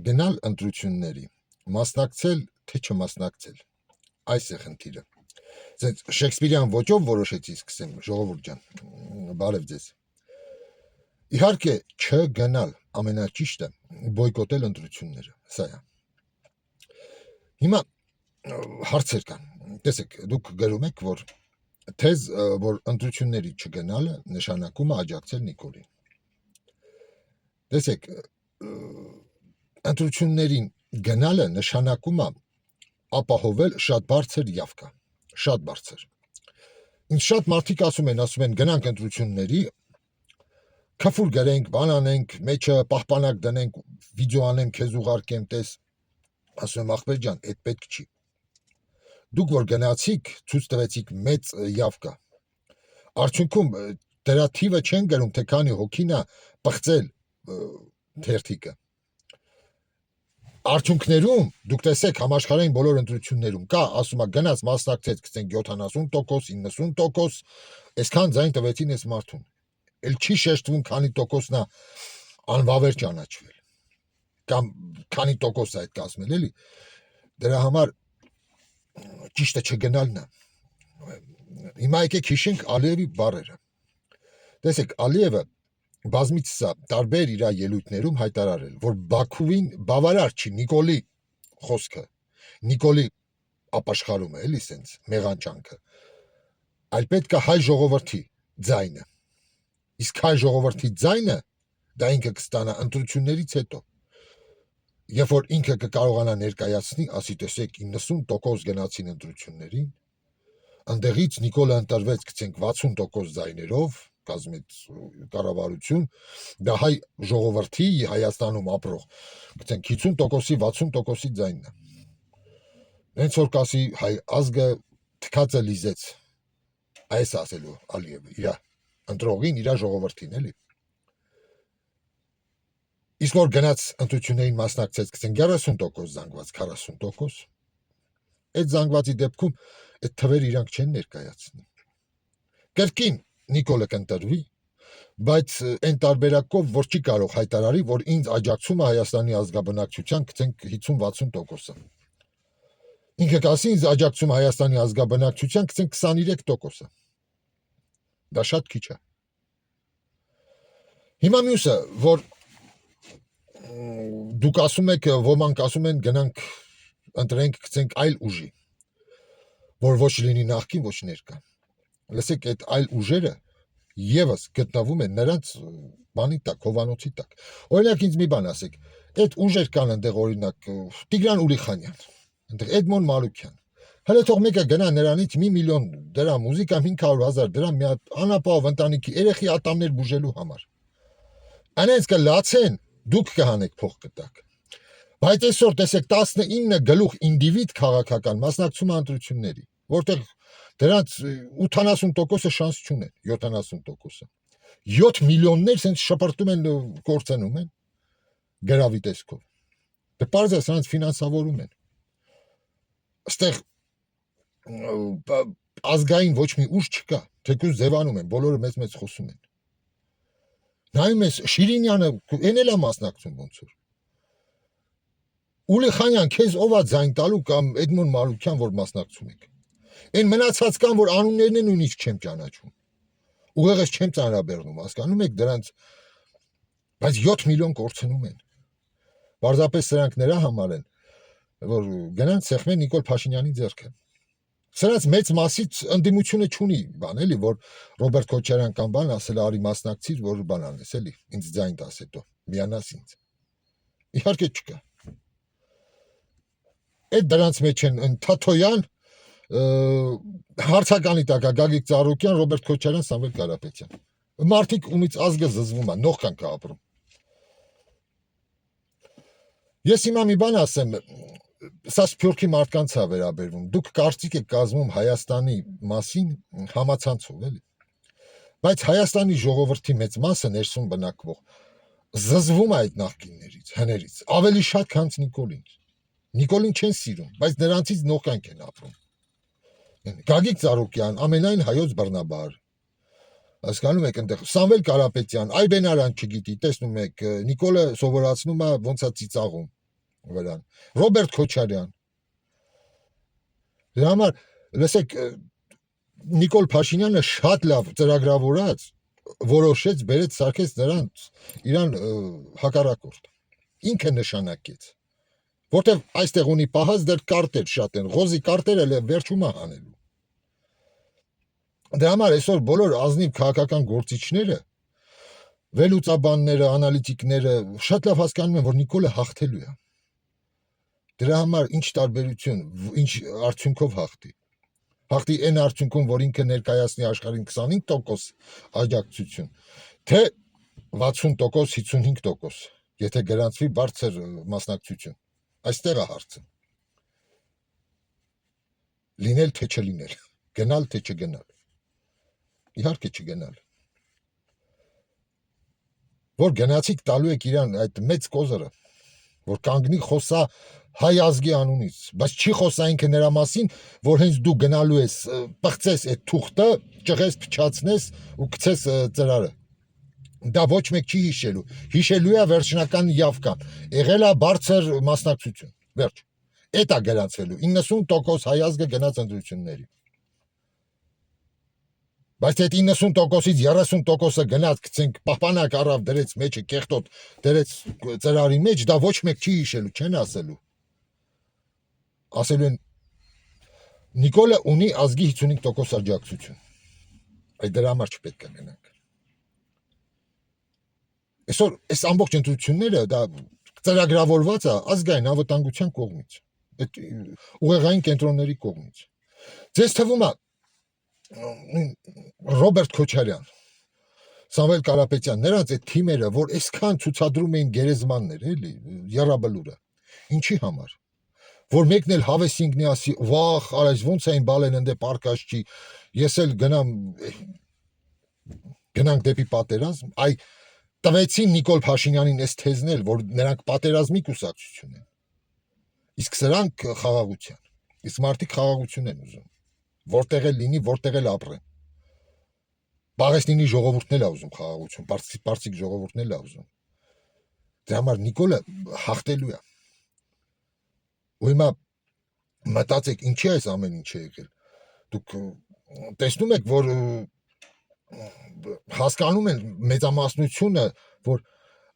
գնալ ընտրությունների, մասնակցել, թե չմասնակցել, այս է խնդիրը։ Ձեզ Շեքսպիրյան ոճով որոշեցի սկսեմ, ժողովուրդ ջան, բարև ձեզ։ Իհարկե չգնալ ամենաճիշտը բոյկոտել ընտրությունները, սա է։ Հիմա հարցեր կան, տեսեք, դուք գրում եք, որ թեզ, որ ընտրությունների չգնալը նշանակում է աջակցել Նիկոլին։ Տեսեք, ընտրություններին գնալը նշանակում է ապահովել շատ բարձր յավկա, շատ բարձր։ Ինձ շատ մարդիկ ասում են գնանք ընտրությունների, քֆուր գրենք, բան անենք, մեջը պահպանակ դնենք, վիդեո անեմ, քեզ ուղարկեմ, տես, ասում եմ ախպեր ջան, այդ պետք չի։ Դուք որ գնացիք, ցույց տվեցիք մեծ յավկա։ Արդյունքում դրա թիվը չեն գրում, թե քանի հոգին է պղծել թերթիկը։ Արդյունքներում դուք տեսեք համաշխարհային բոլոր ընտրություններում կա, ասում է գնաց մասնակցեց, գցենք 70%, 90%, այսքան ձայն տվեցին այս մարդուն։ Էլ չի շեշտվում քանի տոկոսն է անվավեր ճանաչվել։ Կամ քանի տոկոս է այդ կազմել, էլի։ Դրա համար ճիշտը չգնալն է։ Հիմա եկեք հիշենք Ալիևի բառերը։ Տեսեք, Ալիևը բազմիցս է տարբեր իր ելույթներում հայտարարել, որ Բաքուին բավարար չի Նիկոլի խոսքը, Նիկոլի ապաշխարումը, էլի սենց մեղանճանքը, այլ պետք է հայ ժողովրդի ձայնը։ Իսկ հայ ժողովրդի ձայնը դա ինքը կստանա ընտրություններից հետո։ Երբ որ ինքը կկարողանա ներկայացնի, ասի տեսեք 90% գնացին ընտրություններին, ընդեղից Նիկոլը ընտրվեց, գցենք 60% ձայներով, կազմեց կառավարություն, դա հայ ժողովրդի Հայաստանում ապրող, գցենք 50%-ի 60%-ի ձայնն է։ Հենց որ կասի հայ ազգը թքածը լիզեց, այս ասելու Ալիևը, իր ընտրողին, իր ժողովրդին, էլի։ Իսկ որ գնաց ընտրություններին մասնակցեց, գցենք 30% զանգված, 40%, այդ զանգվածի դեպքում այդ թվերը իրանք չեն ներկայացնի։ Կրկին Նիկոլը կընտրվի, բայց այն տարբերակով, որ չի կարող հայտարարի, որ ինձ աջակցում է Հայաստանի ազգաբնակչության, գցենք 50-60%-ը։ Ինքը կասի ինձ աջակցում է Հայաստանի ազգաբնակչության, գցենք 23%-ը։ Դա շատ քիչ է։ Հիմա մյուսը, որ դուք ասում եք, ոմանք ասում են գնանք ընտրենք, գցենք այլ ուժի, որ ոչ լինի նախկին, ոչ ներկա։ Լսեք, այդ այլ ուժերը եւս գտնվում են նրանց բանի տակ, հովանոցի տակ։ Օրինակ ինձ մի բան ասեք, այդ ուժեր կան այնտեղ օրինակ Տիգրան Ուրիխանյան, այնտեղ Էդմոն Մարուկյան։ Հələ թող մեկը գնա նրանից 1 միլիոն դրամ, մուզիկա 500,000 դրամ մի հատ անապահով ընտանիքի երեխի ատամներ բուժելու համար։ Անենց կլացեն, դուք կհանեք փող կտակ։ Բայց այսօր տեսեք 19 գլուխ ինդիվիդ քաղաքական մասնակցում է ընտրությունների, որտեղ դրանց 80%-ը շանս չունեն, 70%-ը։ 7 միլիոններ սենց շպրտում են, կործանում են գրավի տեսքով։ Դե պարզ է, սրանց ֆինանսավորում են։ Այստեղ ազգային ոչ մի ուժ չկա, թեկուզ ձևանում են, բոլորը մեծ խոսում են։ Նայում ես Շիրինյանը էն էլ է մասնակցում ոնց որ։ Ուրիխանյան, քեզ ով է ձայն տալու կամ Էդմոն Մարուկյան, որ մասնակցում եք։ Այն մնացած կան, որ անուններն են նույնիսկ չեմ ճանաչում։ Ուղեղս չեմ ծանրաբեռնում, հասկանում եք դրանց, բայց 7 միլիոն կորցնում են։ Պարզապես սրանք նրա համար են, որ գնան սեղմեն Նիկոլ Փաշինյանի ձեռքը։ Սրանց մեծ մասից ընդդիմությունը չունի, բան էլի, որ Ռոբերտ Քոչարյան կամ բան ասել արի մասնակցիր, որ բան անես, էլի, ինձ ձայն տաս հետո, միանաս ինձ։ Իհարկե չկա։ Այդ դրանց մեջ են Թաթոյան, հարցականի տակ Գագիկ Ծառուկյան, Ռոբերտ Քոչարյան, Սամվել Կարապետյան։ Մարդիկ ումից ազգը զզվում է, նողքան կա ապրում։ Ես հիմա մի բան ասեմ, սա Սփյուռքի մարդկանց է վերաբերվում։ Դուք կարծիք եք կազմում Հայաստանի մասին համացանցով, էլի։ Բայց Հայաստանի ժողովրդի մեծ մասը ներսում բնակվող զզվում է այդ նախկիններից, հներից, ավելի շատ քան Նիկոլին։ Նիկոլին չեն սիրում, բայց նրանցից նողկանք են ապրում։ Գագիկ Ծառուկյան, ամենայն հայոց բռնաբար։ Հասկանում եք այնտեղ Սամվել Կարապետյան, Այբեն Արանք չգիտի, տեսնում եք, Նիկոլը սովորացնում է ոնց է ծիծաղում։ վրան, Ռոբերտ Քոչարյան։ Դրա համար լսեք Նիկոլ Փաշինյանը շատ լավ ծրագրավորած որոշեց բերեց սարքեց նրան իրան հակառակորդ։ Ինքը նշանակեց, որտեվ այստեղ ունի պահած դեռ կարտեր շատ են, Ղոզի կարտերը վերջում է հանելու։ Դրա համար այսօր բոլոր ազնիվ քաղաքական գործիչները, վերլուծաբանները, անալիտիկները շատ լավ հասկանում են, որ Նիկոլը հաղթելու է։ Դրա համար ինչ տարբերություն, ինչ արդյունքով հաղթի։ Հաղթի այն արդյունքում, որ ինքը ներկայացնի աշխարհին 25% աջակցություն, թե 60%, 55%, եթե գրանցվի բարձր մասնակցություն։ Այստեղ է հարցը։ Լինել թե չլինել, գնալ թե չգնալ։ Իհարկե չգնալ։ Որ գնացիք տալու եք իրան այդ մեծ կոզերը, որ կանգնի խոսա հայ ազգի անունից, բայց չի խոսա ինքը նրա մասին, որ հենց դու գնալու ես, պղծես այդ թուղթը, ճղես, փչացնես ու գցես ծրարը։ Դա ոչ մեկ չի հիշելու։ Հիշելու է վերջնական явկան։ Եղել է բարձր մասնակցություն։ Վերջ։ Էդ է գրանցվելու 90% հայ ազգը գնաց ընտրությունների։ Բայց այդ 90%-ից 30%-ը գնաց, գցենք, պահպանակ առավ դրեց մեջը կեղտոտ, դրեց ծրարի մեջ, դա ոչ մեկ չի հիշելու, չեն ասելու։ Ասելու են Նիկոլը ունի ազգի 55% աջակցություն։ Այդ դրա համար չպետք է գնանք։ Այսօր այս ամբողջ ընտրությունները դա ծրագրավորված է ազգային անվտանգության կողմից, այդ ուղեղային կենտրոնների կողմից։ Ձեզ թվում է Ռոբերտ Քոչարյան, Սամվել Կարապետյան, նրանց այդ թիմերը, որ այսքան ցուցադրում էին գերեզմաններ, էլի, եռաբլուրը, ինչի համար, որ մեկն էլ հավեսինգնի ասի, վախ, արայց ոնց էին բալեն ընդե պարկաշ չի, ես էլ գնանք դեպի պատերազմ, այ տվեցին Նիկոլ Փաշինյանին այս թեզն էլ, որ նրանք պատերազմի կուսակցություն են, իսկ սրանք խաղաղության, իսկ մարդիկ խաղաղություն են ուզում, որտեղ էլ լինի, որտեղ էլ ապրեն։ Պաղեստինի ժողովուրդն էլ է ուզում խաղաղություն, պարսիկ ժողովուրդն էլ է ուզում։ Դրա համար Նիկոլը հաղթելու է։ Ու հիմա մտածեք, ինչի այս ամեն ինչը եղել։ Դուք տեսնում եք, որ հասկանում են մեծամասնությունը, որ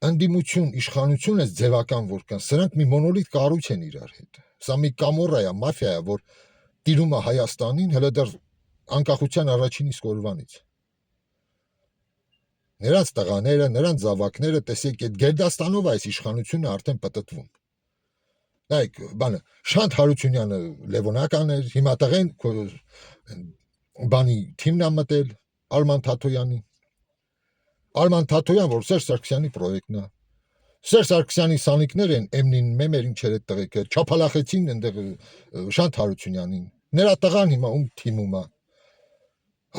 ընդդիմություն, իշխանություն է ձևական որ կան, սրանք մի մոնոլիթ կառույց են իրար հետ։ Սա մի կամոռա է, մաֆիա է, որ տիրում է Հայաստանին հələ դեռ անկախության առաջին իսկ օրվանից։ Նրանց տղաները, նրանց զավակները, տեսեք, այդ Գերդաստանով այս իշխանությունը արդեն պտտվում։ Նայեք, բանը, Շանթ Հարությունյանը Լևոնական էր, հիմա տղեն բանի թիմն է մտել, Արման Թաթոյանի։ Արման Թաթոյան, որ Սերժ Սարգսյանի պրոյեկտն է։ Սերժ Սարգսյանի սանիկներ են M9 մեմեր ինչեր այդ տղեկը, չափալախեցին այնտեղ Շանթ Հարությունյանին։ Նրա տղան հիմա ում թիմում է։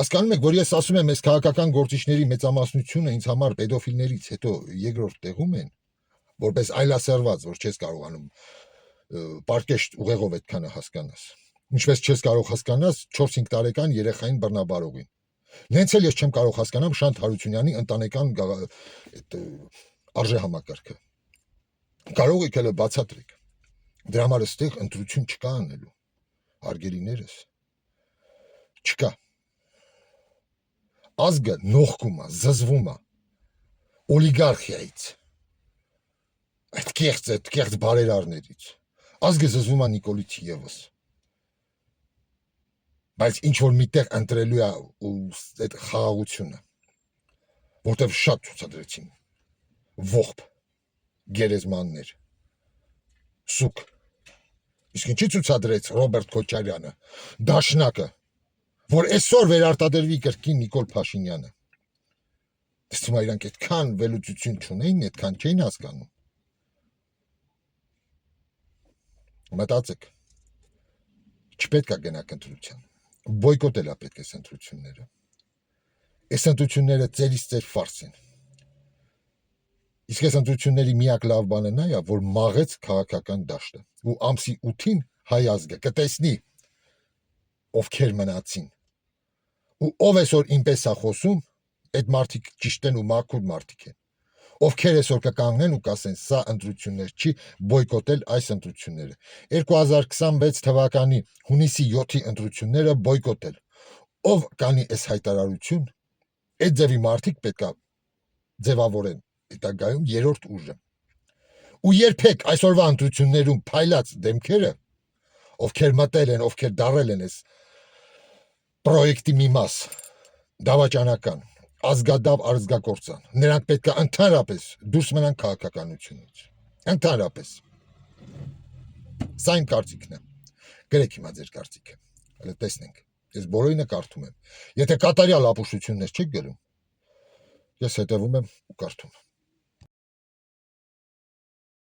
Հասկանում եք, որ ես ասում եմ, այս քաղաքական գործիչների մեծամասնությունը ինձ համար պետոֆիլներից հետո երկրորդ տեղում են, որպես այլասերված, որ չես կարողանում պարկեշտ ուղեղով այդքանը հասկանաս։ Ինչպես չես կարող հասկանաս 4-5 տարեկան երեխային բռնաբարողին։ Նենց էլ ես չեմ կարող հասկանամ Շանթ Հարությունյանի ընտանեկան արժե համակարգը։ Կարող եք հələ բացատրեք։ Դրա համար այստեղ ընտրություն չկա անելու, հարգելիներս։ Չկա։ Ազգը նողկում է, զզվում է օլիգարխիայից, այդ կեղծ բարերարներից։ Ազգը զզվում է Նիկոլից ևս։ Բայց ինչ որ միտեղ ընտրելու է այդ խաղաղությունը, որտեղ շատ ցուցադրեցին ողբ գերեզմաններ, սուկ։ Իսկ ինչի ցուցադրեց Ռոբերտ Քոչարյանը, դաշնակը, որ այսօր վերարտադրվի կրկին Նիկոլ Փաշինյանը։ Տեսնում եք, իրանք այդքան վերլուծություն չունեին, այդքան չէին հասկանում։ Մտածեք, չպետք է գնաք ընտրության, բոյկոտել է պետք է ընտրությունները։ Այս ընտրությունները ծերից ծեր ֆարս են։ Իսկ այս ընտրությունների միակ լավ բանը նա է, որ մաղեց քաղաքական դաշտը, ու ամսի 8-ին հայ ազգը կտեսնի ովքեր մնացին։ Ու ով այսօր ինպես է խոսում, այդ մարդիկ ճիշտ են ու մաքուր մարդիկ են։ Ովքեր այսօր կկանգնեն ու կասեն, սա ընտրություններ չի, բոյկոտել այս ընտրությունները։ 2026 թվականի հունիսի 7-ի ընտրությունները բոյկոտել։ Ով կանի այս հայտարարություն, այդ ձևի մարդիկ պետք է ձևավորեն հետագայում երրորդ ուժը։ Ու երբեք այսօրվա ընտրություններում փայլած դեմքերը, ովքեր մտել են, ովքեր դարել են այս պրոյեկտի մի մաս, դավաճանական, ազգադավ արձգակործան, նրանք պետք է ընդհանրապես դուրս մնան քաղաքականությունից։ Ընդհանրապես։ Սա իմ կարծիքն է։ Գրեք հիմա ձեր կարծիքը։ Հələ տեսնենք։ Ես բոլորինը կարդում եմ։ Եթե կատարյալ ապուշություններ չեք գրում, ես հետևում եմ ու կարդում։